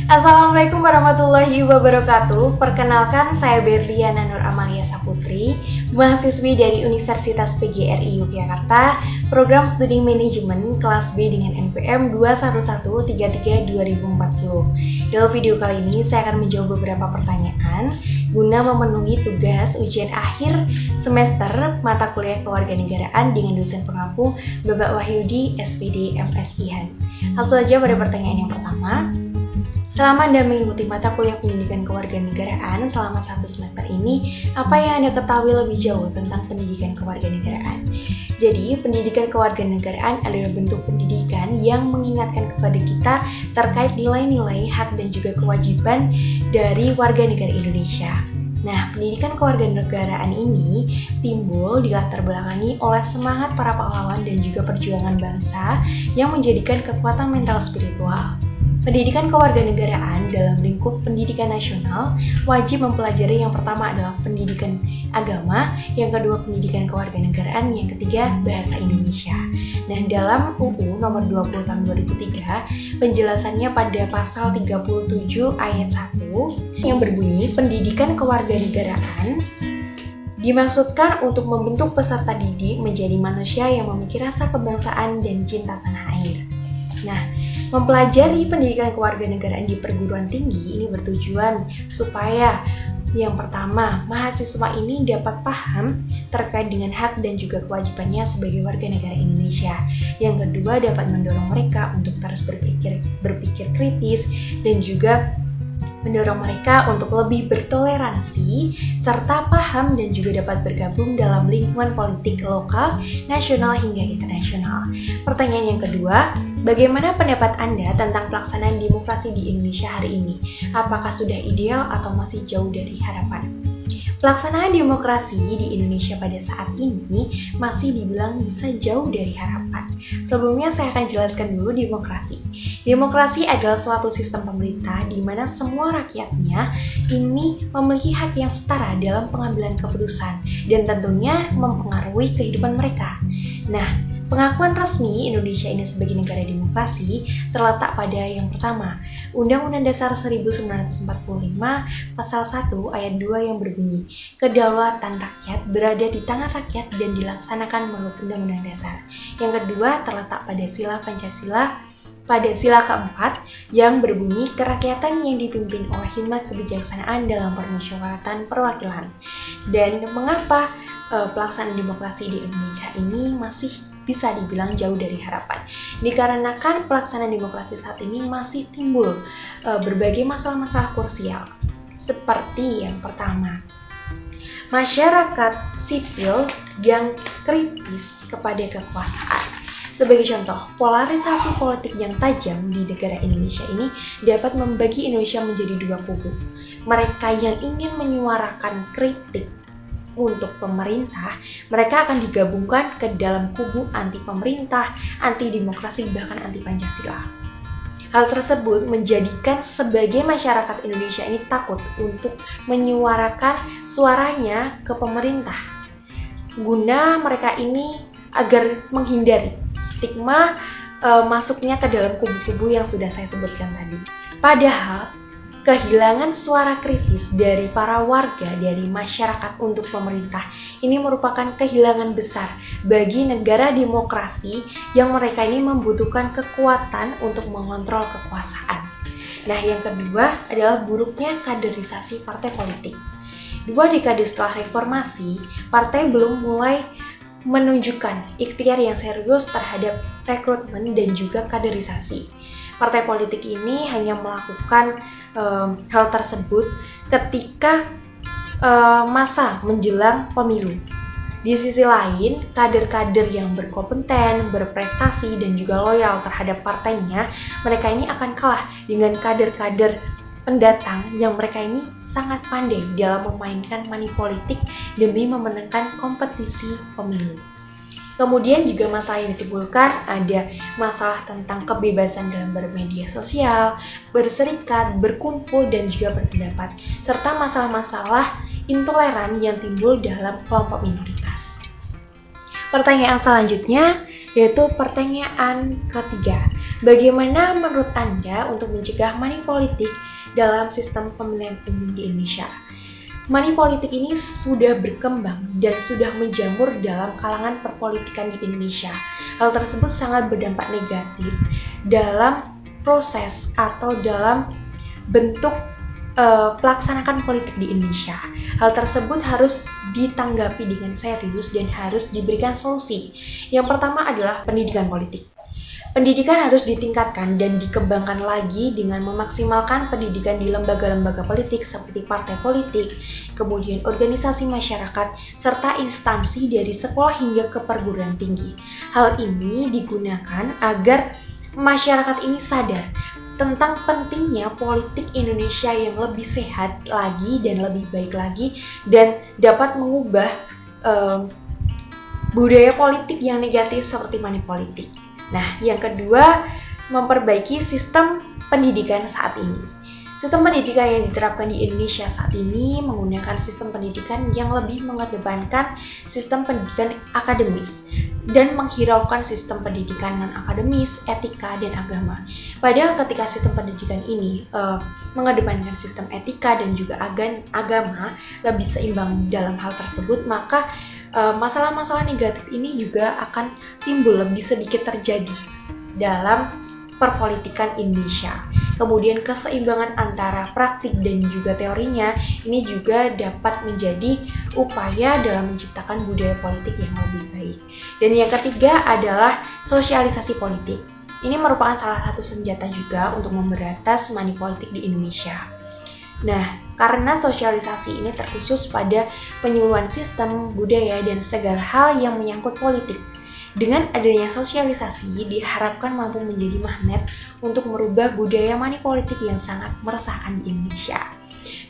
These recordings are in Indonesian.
Assalamualaikum warahmatullahi wabarakatuh. Perkenalkan, saya Berliana Nur Amalia Saputri, mahasiswi dari Universitas PGRI Yogyakarta, Program Studi Manajemen kelas B dengan NPM 21133-2040. Dalam video kali ini, saya akan menjawab beberapa pertanyaan guna memenuhi tugas ujian akhir semester mata kuliah kewarganegaraan dengan dosen pengampu Bapak Wahyudi, SPD, MSIhan. Langsung saja pada pertanyaan yang pertama. Selama Anda mengikuti mata kuliah pendidikan kewarganegaraan selama 1 semester ini, apa yang Anda ketahui lebih jauh tentang pendidikan kewarganegaraan? Jadi, pendidikan kewarganegaraan adalah bentuk pendidikan yang mengingatkan kepada kita terkait nilai-nilai, hak dan juga kewajiban dari warga negara Indonesia. Nah, pendidikan kewarganegaraan ini timbul dilatar belakangi oleh semangat para pahlawan dan juga perjuangan bangsa yang menjadikan kekuatan mental spiritual. Pendidikan kewarganegaraan dalam lingkup pendidikan nasional wajib mempelajari yang pertama adalah pendidikan agama, yang kedua pendidikan kewarganegaraan, yang ketiga bahasa Indonesia. Nah, dalam UU nomor 20 tahun 2003, penjelasannya pada pasal 37 ayat 1 yang berbunyi pendidikan kewarganegaraan dimaksudkan untuk membentuk peserta didik menjadi manusia yang memiliki rasa kebangsaan dan cinta tanah air. Nah, mempelajari pendidikan kewarganegaraan di perguruan tinggi ini bertujuan supaya yang pertama, mahasiswa ini dapat paham terkait dengan hak dan juga kewajibannya sebagai warga negara Indonesia. Yang kedua, dapat mendorong mereka untuk terus berpikir kritis dan juga mendorong mereka untuk lebih bertoleransi serta paham dan juga dapat bergabung dalam lingkungan politik lokal, nasional hingga internasional. Pertanyaan yang kedua, bagaimana pendapat Anda tentang pelaksanaan demokrasi di Indonesia hari ini? Apakah sudah ideal atau masih jauh dari harapan? Pelaksanaan demokrasi di Indonesia pada saat ini masih dibilang bisa jauh dari harapan. Sebelumnya saya akan jelaskan dulu demokrasi. Demokrasi adalah suatu sistem pemerintah di mana semua rakyatnya ini memiliki hak yang setara dalam pengambilan keputusan dan tentunya mempengaruhi kehidupan mereka. Nah, pengakuan resmi Indonesia ini sebagai negara demokrasi terletak pada yang pertama, Undang-Undang Dasar 1945 Pasal 1 Ayat 2 yang berbunyi, kedaulatan rakyat berada di tangan rakyat dan dilaksanakan menurut Undang-Undang Dasar. Yang kedua terletak pada Sila Pancasila pada sila keempat yang berbunyi kerakyatan yang dipimpin oleh hikmat kebijaksanaan dalam permusyawaratan perwakilan. Dan mengapa pelaksanaan demokrasi di Indonesia ini masih bisa dibilang jauh dari harapan? Dikarenakan pelaksanaan demokrasi saat ini masih timbul berbagai masalah-masalah krusial. Seperti yang pertama, masyarakat sipil yang kritis kepada kekuasaan. Sebagai contoh, polarisasi politik yang tajam di negara Indonesia ini dapat membagi Indonesia menjadi dua kubu. Mereka yang ingin menyuarakan kritik untuk pemerintah, mereka akan digabungkan ke dalam kubu anti pemerintah, anti demokrasi, bahkan anti Pancasila. Hal tersebut menjadikan sebagai masyarakat Indonesia ini takut untuk menyuarakan suaranya ke pemerintah. Guna mereka ini agar menghindari stigma masuknya ke dalam kubu-kubu yang sudah saya sebutkan tadi. Padahal, kehilangan suara kritis dari para warga, dari masyarakat untuk pemerintah, ini merupakan kehilangan besar bagi negara demokrasi yang mereka ini membutuhkan kekuatan untuk mengontrol kekuasaan. Nah, yang kedua adalah buruknya kaderisasi partai politik. 2 dekade setelah reformasi, partai belum mulai menunjukkan ikhtiar yang serius terhadap rekrutmen dan juga kaderisasi. Partai politik ini hanya melakukan hal tersebut ketika masa menjelang pemilu. Di sisi lain, kader-kader yang berkompeten, berprestasi, dan juga loyal terhadap partainya, mereka ini akan kalah dengan kader-kader pendatang yang mereka ini sangat pandai dalam memainkan money politik demi memenangkan kompetisi pemilu. Kemudian juga masalah yang ditimbulkan ada masalah tentang kebebasan dalam bermedia sosial, berserikat, berkumpul, dan juga berpendapat, serta masalah-masalah intoleran yang timbul dalam kelompok minoritas. Pertanyaan selanjutnya yaitu pertanyaan ketiga. Bagaimana menurut Anda untuk mencegah money politik dalam sistem pemilihan umum di Indonesia? Money politik ini sudah berkembang dan sudah menjamur dalam kalangan perpolitikan di Indonesia. Hal tersebut sangat berdampak negatif dalam proses atau dalam bentuk pelaksanakan politik di Indonesia. Hal tersebut harus ditanggapi dengan serius dan harus diberikan solusi. Yang pertama adalah pendidikan politik. Pendidikan harus ditingkatkan dan dikembangkan lagi dengan memaksimalkan pendidikan di lembaga-lembaga politik seperti partai politik, kemudian organisasi masyarakat, serta instansi dari sekolah hingga ke perguruan tinggi. Hal ini digunakan agar masyarakat ini sadar tentang pentingnya politik Indonesia yang lebih sehat lagi dan lebih baik lagi dan dapat mengubah budaya politik yang negatif seperti money politik. Nah, yang kedua, memperbaiki sistem pendidikan saat ini. Sistem pendidikan yang diterapkan di Indonesia saat ini menggunakan sistem pendidikan yang lebih mengedepankan sistem pendidikan akademis dan menghiraukan sistem pendidikan non-akademis, etika, dan agama. Padahal ketika sistem pendidikan ini mengedepankan sistem etika dan juga agama lebih seimbang dalam hal tersebut, maka masalah-masalah negatif ini juga akan timbul lebih sedikit terjadi dalam perpolitikan Indonesia. Kemudian keseimbangan antara praktik dan juga teorinya ini juga dapat menjadi upaya dalam menciptakan budaya politik yang lebih baik. Dan yang ketiga adalah sosialisasi politik. Ini merupakan salah satu senjata juga untuk memberantas money politik di Indonesia. Nah, karena sosialisasi ini terkhusus pada penyuluhan sistem, budaya, dan segala hal yang menyangkut politik. Dengan adanya sosialisasi, diharapkan mampu menjadi magnet untuk merubah budaya money politik yang sangat meresahkan di Indonesia.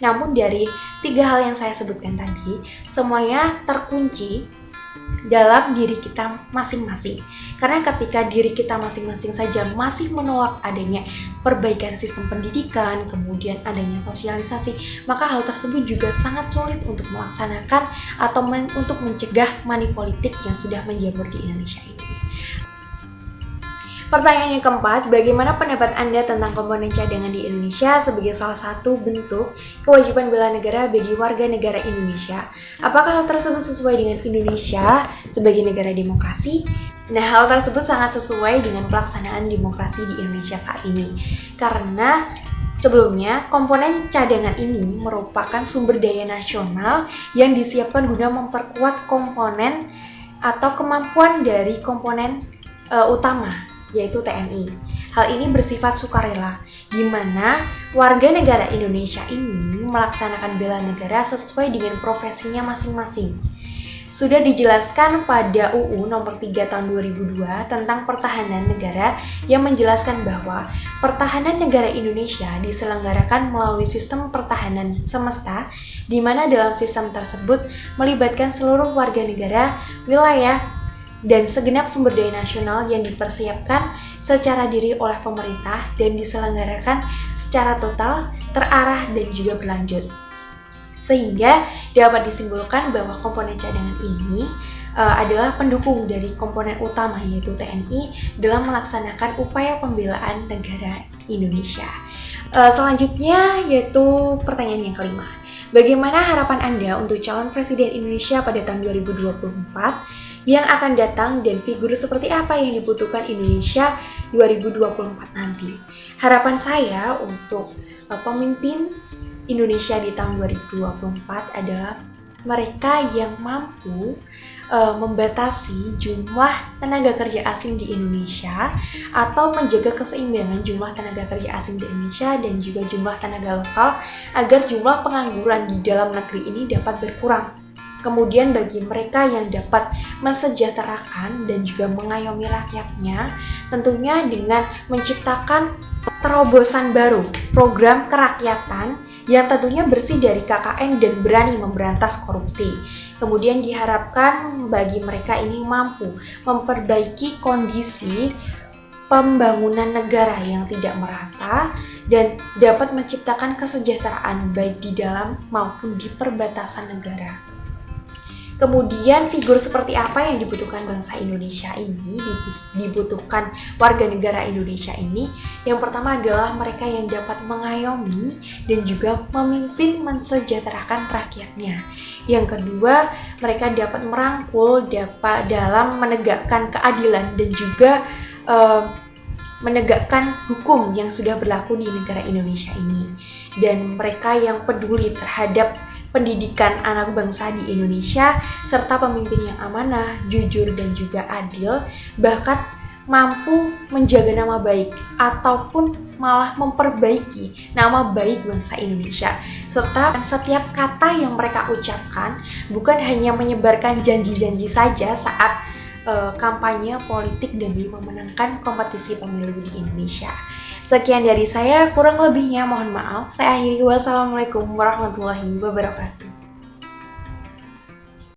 Namun dari 3 hal yang saya sebutkan tadi, semuanya terkunci dalam diri kita masing-masing. Karena ketika diri kita masing-masing saja masih menolak adanya perbaikan sistem pendidikan, kemudian adanya sosialisasi, maka hal tersebut juga sangat sulit untuk melaksanakan atau untuk mencegah money politik yang sudah menjamur di Indonesia ini. Pertanyaan yang keempat, bagaimana pendapat Anda tentang komponen cadangan di Indonesia sebagai salah satu bentuk kewajiban bela negara bagi warga negara Indonesia? Apakah hal tersebut sesuai dengan Indonesia sebagai negara demokrasi? Nah, hal tersebut sangat sesuai dengan pelaksanaan demokrasi di Indonesia saat ini. Karena sebelumnya, komponen cadangan ini merupakan sumber daya nasional yang disiapkan guna memperkuat komponen atau kemampuan dari komponen utama, yaitu TNI. Hal ini bersifat sukarela, di mana warga negara Indonesia ini melaksanakan bela negara sesuai dengan profesinya masing-masing. Sudah dijelaskan pada UU nomor 3 tahun 2002 tentang pertahanan negara yang menjelaskan bahwa pertahanan negara Indonesia diselenggarakan melalui sistem pertahanan semesta, di mana dalam sistem tersebut melibatkan seluruh warga negara, wilayah, dan segenap sumber daya nasional yang dipersiapkan secara diri oleh pemerintah dan diselenggarakan secara total, terarah, dan juga berlanjut. Sehingga dapat disimpulkan bahwa komponen cadangan ini adalah pendukung dari komponen utama yaitu TNI dalam melaksanakan upaya pembelaan negara Indonesia. Selanjutnya yaitu pertanyaan yang kelima. Bagaimana harapan Anda untuk calon presiden Indonesia pada tahun 2024 yang akan datang dan figur seperti apa yang dibutuhkan Indonesia 2024 nanti? Harapan saya untuk pemimpin Indonesia di tahun 2024 adalah mereka yang mampu membatasi jumlah tenaga kerja asing di Indonesia atau menjaga keseimbangan jumlah tenaga kerja asing di Indonesia dan juga jumlah tenaga lokal agar jumlah pengangguran di dalam negeri ini dapat berkurang. Kemudian bagi mereka yang dapat mensejahterakan dan juga mengayomi rakyatnya, tentunya dengan menciptakan terobosan baru, program kerakyatan yang tentunya bersih dari KKN dan berani memberantas korupsi. Kemudian diharapkan bagi mereka ini mampu memperbaiki kondisi pembangunan negara yang tidak merata dan dapat menciptakan kesejahteraan baik di dalam maupun di perbatasan negara. Kemudian figur seperti apa yang dibutuhkan bangsa Indonesia ini, dibutuhkan warga negara Indonesia ini? Yang pertama adalah mereka yang dapat mengayomi dan juga memimpin mensejahterakan rakyatnya. Yang kedua, mereka dapat merangkul, dapat dalam menegakkan keadilan dan juga menegakkan hukum yang sudah berlaku di negara Indonesia ini. Dan mereka yang peduli terhadap pendidikan anak bangsa di Indonesia, serta pemimpin yang amanah, jujur, dan juga adil, bahkan mampu menjaga nama baik ataupun malah memperbaiki nama baik bangsa Indonesia. Serta setiap kata yang mereka ucapkan bukan hanya menyebarkan janji-janji saja saat kampanye politik demi memenangkan kompetisi pemilu di Indonesia. Sekian dari saya, kurang lebihnya mohon maaf. Saya akhiri, wassalamualaikum warahmatullahi wabarakatuh.